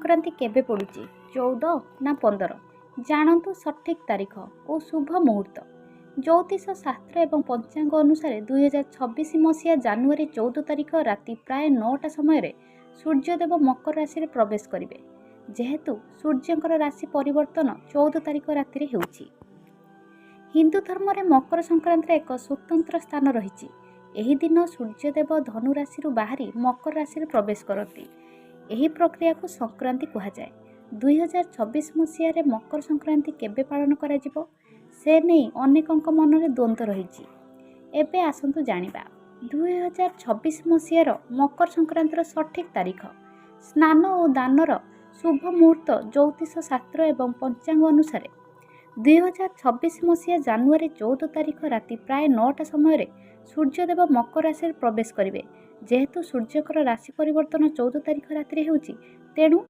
ସଂକ୍ରାନ୍ତି କେବେ ପଡ଼ୁଛି? 14 ନା 15? ଜାଣନ୍ତୁ ସଠିକ୍ ତାରିଖ ଓ ଶୁଭ ମୁହୂର୍ତ୍ତ। ଜ୍ୟୋତିଷ ଶାସ୍ତ୍ର ଏବଂ ପଞ୍ଚାଙ୍ଗ ଅନୁସାରେ 2026 ମସିହା ଜାନୁଆରୀ 14 ତାରିଖ ରାତି ପ୍ରାୟ 9ଟା ସମୟରେ ସୂର୍ଯ୍ୟଦେବ ମକର ରାଶିରେ ପ୍ରବେଶ କରିବେ। ଯେହେତୁ ସୂର୍ଯ୍ୟଙ୍କର ରାଶି ପରିବର୍ତ୍ତନ 14 ତାରିଖ ରାତିରେ ହେଉଛି, ହିନ୍ଦୁ ଧର୍ମରେ ମକର ସଂକ୍ରାନ୍ତିର ଏକ ସ୍ୱତନ୍ତ୍ର ସ୍ଥାନ ରହିଛି। ଏହି ଦିନ ସୂର୍ଯ୍ୟଦେବ ଧନୁ ରାଶିରୁ ବାହାରି ମକର ରାଶିରେ ପ୍ରବେଶ କରନ୍ତି। ଏହି ପ୍ରକ୍ରିୟାକୁ ସଂକ୍ରାନ୍ତି କୁହାଯାଏ। 2026 ମସିହାରେ ମକର ସଂକ୍ରାନ୍ତି କେବେ ପାଳନ କରାଯିବ, ସେ ନେଇ ଅନେକଙ୍କ ମନରେ ଦ୍ୱନ୍ଦ୍ୱ ରହିଛି। ଏବେ ଆସନ୍ତୁ ଜାଣିବା 2026 ମସିହାର ମକର ସଂକ୍ରାନ୍ତିର ସଠିକ୍ ତାରିଖ, ସ୍ନାନ ଓ ଦାନର ଶୁଭ ମୁହୂର୍ତ୍ତ। ଜ୍ୟୋତିଷ ଶାସ୍ତ୍ର ଏବଂ ପଞ୍ଚାଙ୍ଗ ଅନୁସାରେ 2026 ମସିହା ଜାନୁଆରୀ 14 ତାରିଖ ରାତି ପ୍ରାୟ 9ଟା ସମୟରେ ସୂର୍ଯ୍ୟଦେବ ମକର ରାଶିରେ ପ୍ରବେଶ କରିବେ। ଯେହେତୁ ସୂର୍ଯ୍ୟଙ୍କର ରାଶି ପରିବର୍ତ୍ତନ 14 ତାରିଖ ରାତିରେ ହେଉଛି, ତେଣୁ